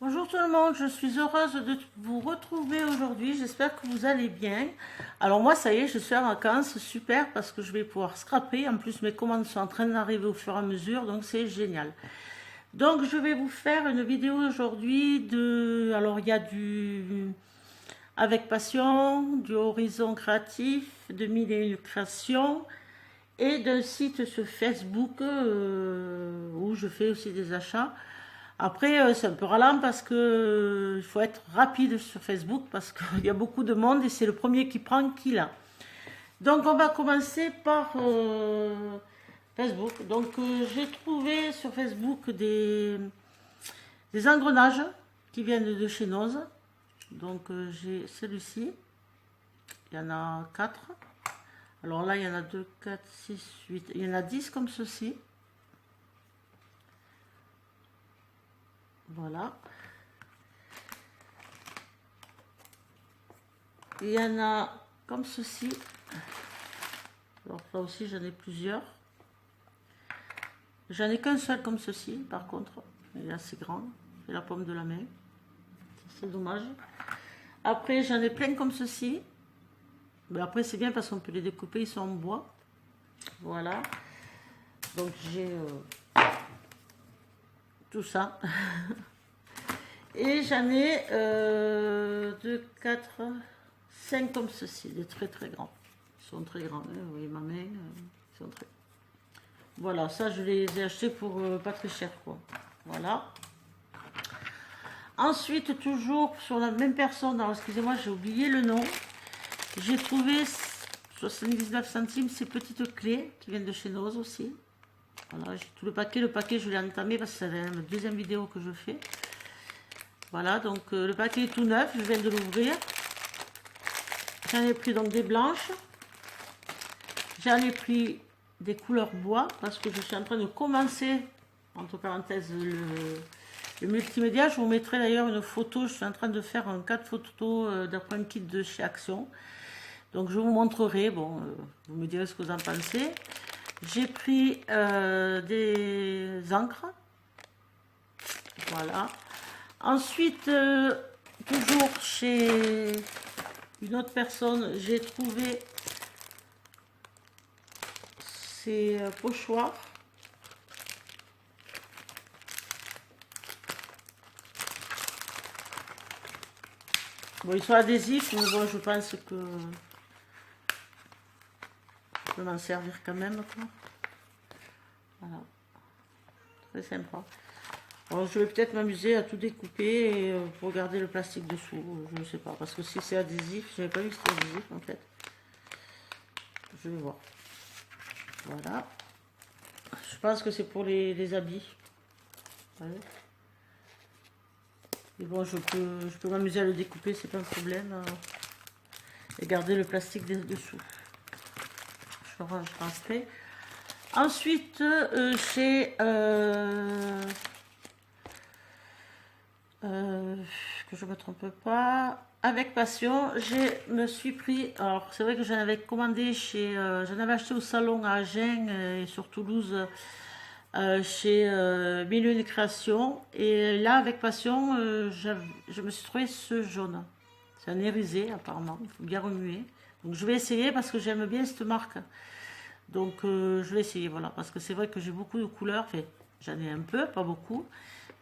Bonjour tout le monde, je suis heureuse de vous retrouver aujourd'hui, j'espère que vous allez bien. Alors moi ça y est, je suis en vacances, super parce que je vais pouvoir scraper, en plus mes commandes sont en train d'arriver au fur et à mesure, donc c'est génial. Donc je vais vous faire une vidéo aujourd'hui de... Alors il y a du... Avec passion, du horizon créatif, de mille et une créations et d'un site sur Facebook où je fais aussi des achats. Après, c'est un peu ralent parce que il faut être rapide sur Facebook parce qu'il y a beaucoup de monde et c'est le premier qui prend qui l'a. Donc, on va commencer par Facebook. Donc, j'ai trouvé sur Facebook des engrenages qui viennent de chez Noz. Donc, j'ai celui-ci. Il y en a 4. Alors là, il y en a 2, 4, 6, 8. Il y en a 10 comme ceci. Voilà. Il y en a comme ceci. Alors là aussi j'en ai plusieurs. J'en ai qu'un seul comme ceci par contre. Il est assez grand. C'est la paume de la main. C'est dommage. Après j'en ai plein comme ceci. Mais après c'est bien parce qu'on peut les découper. Ils sont en bois. Voilà. Donc j'ai tout ça. Et j'en ai 2, 4, 5 comme ceci. Des très très grands. Ils sont très grands. Vous voyez ma main. Ils sont très... Voilà, ça je les ai achetés pour pas très cher quoi. Voilà. Ensuite, toujours sur la même personne, alors excusez-moi, j'ai oublié le nom. J'ai trouvé 79 centimes ces petites clés qui viennent de chez Noz aussi. Voilà, j'ai tout le paquet je l'ai entamé parce que c'est la deuxième vidéo que je fais. Voilà, donc le paquet est tout neuf, je viens de l'ouvrir. J'en ai pris donc des blanches. J'en ai pris des couleurs bois parce que je suis en train de commencer, entre parenthèses, le multimédia. Je vous mettrai d'ailleurs une photo. Je suis en train de faire un 4 photos d'après un kit de chez Action. Donc je vous montrerai. Bon, vous me direz ce que vous en pensez. J'ai pris des encres. Voilà. Ensuite, toujours chez une autre personne, j'ai trouvé ces pochoirs. Bon, ils sont adhésifs, mais bon, je pense que je peux m'en servir quand même, quoi. Voilà. Très sympa. Alors, je vais peut-être m'amuser à tout découper et pour garder le plastique dessous. Je ne sais pas, parce que si c'est adhésif, je n'avais pas vu que c'était adhésif en fait. Je vais voir. Voilà. Je pense que c'est pour les habits. Ouais. Et bon, je peux m'amuser à le découper, c'est pas un problème. Et garder le plastique dessous. Je rangerai. Ensuite, chez que je me trompe pas, avec passion, je me suis pris. Alors, c'est vrai que j'en avais commandé chez, j'en avais acheté au salon à Agen et sur Toulouse chez Milieu de Création. Et là, avec passion, je me suis trouvé ce jaune. C'est un irisé apparemment. Il faut bien remuer. Donc, je vais essayer parce que j'aime bien cette marque. Donc je vais essayer, voilà, parce que c'est vrai que j'ai beaucoup de couleurs, enfin, j'en ai un peu, pas beaucoup,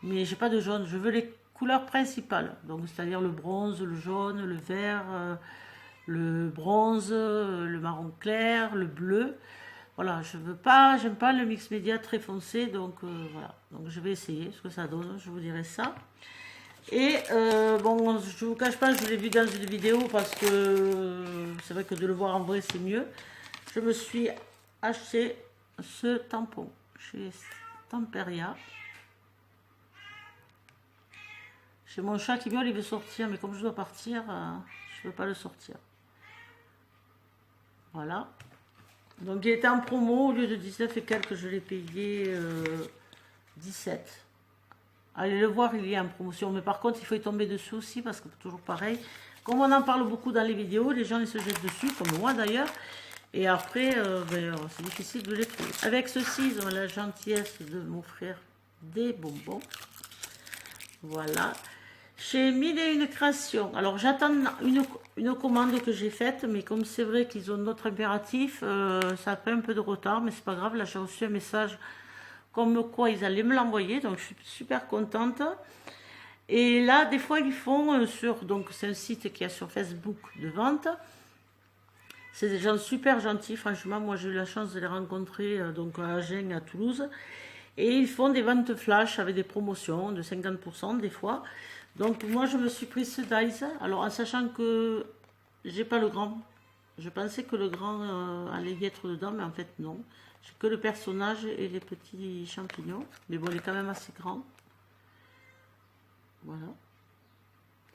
mais j'ai pas de jaune, je veux les couleurs principales, donc c'est-à-dire le bronze, le jaune, le vert, le bronze, le marron clair, le bleu, voilà, je veux pas, j'aime pas le mix média très foncé, donc voilà, donc je vais essayer ce que ça donne, je vous dirai ça. Et bon, je vous cache pas, je l'ai vu dans une vidéo parce que c'est vrai que de le voir en vrai c'est mieux. Je me suis acheté ce tampon chez Temperia. J'ai mon chat qui miaule, il veut sortir, mais comme je dois partir, je ne veux pas le sortir. Voilà. Donc il était en promo, au lieu de 19 et quelques, je l'ai payé 17. Allez le voir, il y a en promotion. Mais par contre, il faut y tomber dessus aussi, parce que toujours pareil. Comme on en parle beaucoup dans les vidéos, les gens ils se jettent dessus, comme moi d'ailleurs. Et après, c'est difficile de les trouver. Avec ceci, ils ont la gentillesse de m'offrir des bonbons. Voilà. J'ai mis une création. Alors j'attends une commande que j'ai faite, mais comme c'est vrai qu'ils ont d'autres impératifs, ça a pris un peu de retard, mais c'est pas grave. Là j'ai reçu un message comme quoi ils allaient me l'envoyer, donc je suis super contente. Et là, des fois, ils font donc c'est un site qui est sur Facebook de vente. C'est des gens super gentils, franchement. Moi, j'ai eu la chance de les rencontrer donc à Agen, à Toulouse. Et ils font des ventes flash avec des promotions de 50% des fois. Donc, moi, je me suis pris ce dice. Alors, en sachant que j'ai pas le grand. Je pensais que le grand allait y être dedans, mais en fait, non. J'ai que le personnage et les petits champignons. Mais bon, il est quand même assez grand. Voilà.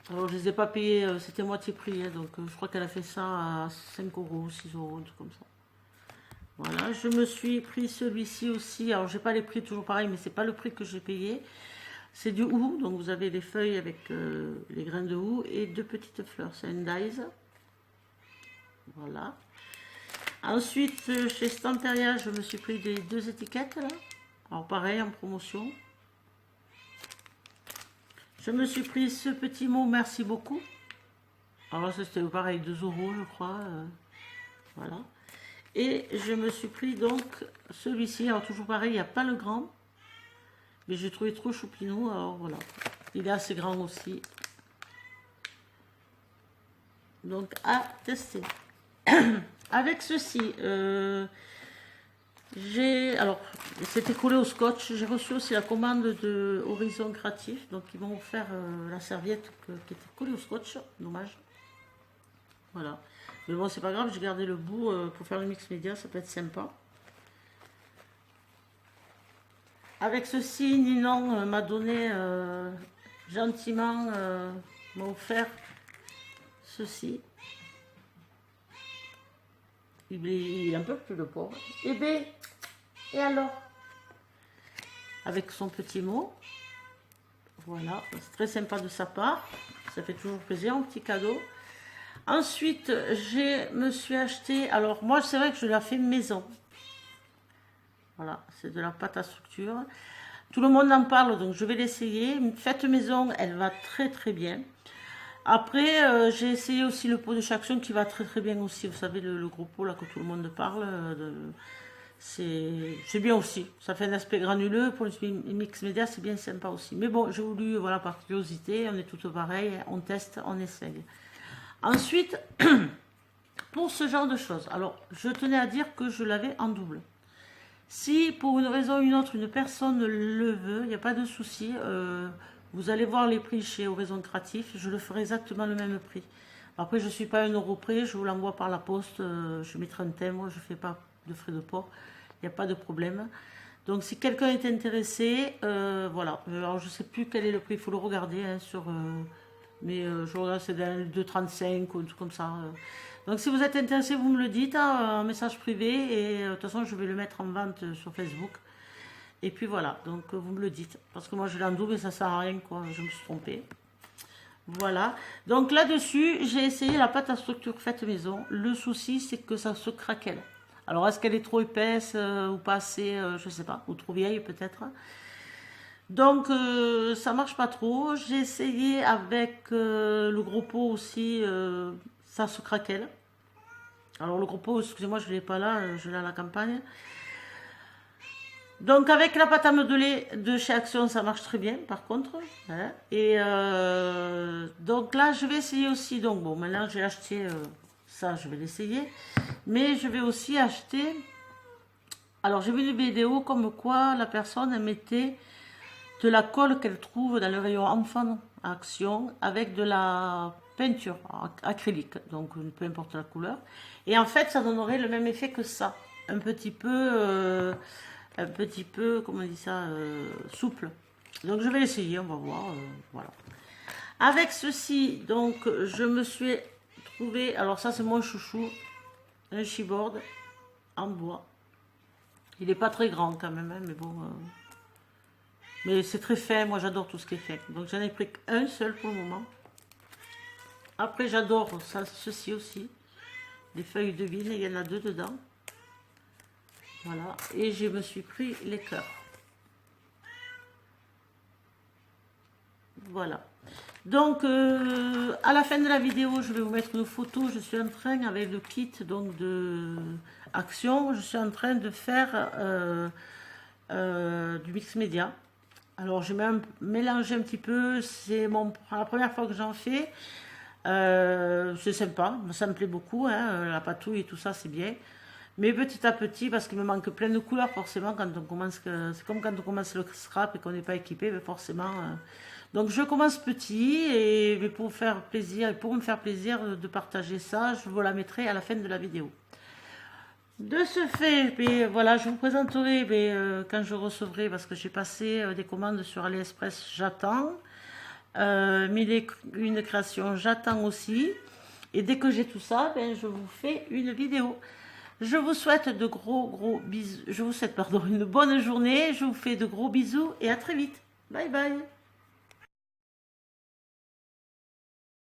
Alors, je ne les ai pas payés, c'était moitié prix, hein, donc je crois qu'elle a fait ça à 5 euros, 6 euros, un truc comme ça. Voilà, je me suis pris celui-ci aussi. Alors, j'ai pas les prix toujours pareil, mais c'est pas le prix que j'ai payé. C'est du hou, donc vous avez les feuilles avec les grains de hou et deux petites fleurs. C'est un dice. Voilà. Ensuite, chez Stanteria, je me suis pris des deux étiquettes là. Alors, pareil, en promotion. Je me suis pris ce petit mot merci beaucoup. Alors ça c'était pareil, 2 euros je crois. Voilà. Et je me suis pris donc celui-ci. Alors toujours pareil, il n'y a pas le grand. Mais j'ai trouvé trop choupinou. Alors voilà. Il est assez grand aussi. Donc à tester. Avec ceci, alors c'était collé au scotch. J'ai reçu aussi la commande de Horizon Créatif. Donc ils m'ont offert la serviette qui était collée au scotch. Dommage. Voilà. Mais bon, c'est pas grave, j'ai gardé le bout pour faire le mix média, ça peut être sympa. Avec ceci, Ninon m'a donné gentiment, m'a offert ceci. Il est un peu plus de pauvre. Eh bien, et alors? Avec son petit mot. Voilà, c'est très sympa de sa part. Ça fait toujours plaisir, un petit cadeau. Ensuite, je me suis acheté. Alors, moi, c'est vrai que je l'ai fait maison. Voilà, c'est de la pâte à structure. Tout le monde en parle, donc je vais l'essayer. Une fête maison, elle va très très bien. Après, j'ai essayé aussi le pot de Chaction qui va très très bien aussi. Vous savez, le gros pot là que tout le monde parle. C'est bien aussi. Ça fait un aspect granuleux. Pour le mix média, c'est bien sympa aussi. Mais bon, j'ai voulu, voilà, par curiosité, on est toutes pareilles. On teste, on essaye. Ensuite, pour ce genre de choses, alors je tenais à dire que je l'avais en double. Si pour une raison ou une autre, une personne le veut, il n'y a pas de souci. Vous allez voir les prix chez Horizon Créatif. Je le ferai exactement le même prix. Après, je ne suis pas à 1 euro près. Je vous l'envoie par la poste. Je mettrai un timbre. Je ne fais pas de frais de port. Il n'y a pas de problème. Donc, si quelqu'un est intéressé, voilà. Alors, je ne sais plus quel est le prix. Il faut le regarder hein, mais je regarde, c'est dans 2,35 ou un truc comme ça. Donc si vous êtes intéressé, vous me le dites en message privé et de toute façon je vais le mettre en vente sur Facebook. Et puis voilà, donc vous me le dites. Parce que moi je l'ai en double et ça sert à rien quoi, je me suis trompée. Voilà, donc là-dessus j'ai essayé la pâte à structure faite maison. Le souci c'est que ça se craquelle. Alors est-ce qu'elle est trop épaisse ou pas assez, je sais pas, ou trop vieille peut-être. Donc ça marche pas trop. J'ai essayé avec le gros pot aussi, ça se craquelle. Alors le gros pot, excusez-moi, je ne l'ai pas là, je l'ai à la campagne. Donc avec la pâte à modeler de chez Action, ça marche très bien par contre. Hein. Et donc là, je vais essayer aussi. Donc bon, maintenant j'ai acheté ça, je vais l'essayer. Mais je vais aussi acheter... Alors j'ai vu une vidéo comme quoi la personne elle mettait de la colle qu'elle trouve dans le rayon enfant Action avec de la peinture acrylique, donc peu importe la couleur. Et en fait, ça donnerait le même effet que ça, un petit peu, comment on dit ça, souple. Donc je vais essayer, on va voir, voilà. Avec ceci, donc je me suis trouvé, alors ça c'est mon chouchou, un chipboard en bois. Il n'est pas très grand quand même, hein, mais bon. Mais c'est très fin, moi j'adore tout ce qui est fin. Donc j'en ai pris qu'un seul pour le moment. Après j'adore ceci aussi. Les feuilles de vigne, il y en a 2 dedans. Voilà. Et je me suis pris les cœurs. Voilà. Donc, à la fin de la vidéo, je vais vous mettre une photo. Je suis en train, avec le kit donc de Action, je suis en train de faire du mix média. Alors, je vais même mélanger un petit peu. C'est la première fois que j'en fais. C'est sympa, ça me plaît beaucoup. Hein, la patouille et tout ça, c'est bien. Mais petit à petit, parce qu'il me manque plein de couleurs, forcément, quand on commence, c'est comme quand on commence le scrap et qu'on n'est pas équipé, mais forcément. Donc je commence petit et mais pour faire plaisir, pour me faire plaisir de partager ça, je vous la mettrai à la fin de la vidéo. De ce fait, mais voilà, je vous présenterai mais, quand je recevrai, parce que j'ai passé des commandes sur AliExpress, j'attends. Une création, j'attends aussi. Et dès que j'ai tout ça, ben, je vous fais une vidéo. Je vous souhaite de gros bisous. Je vous souhaite, pardon, une bonne journée. Je vous fais de gros bisous et à très vite. Bye bye.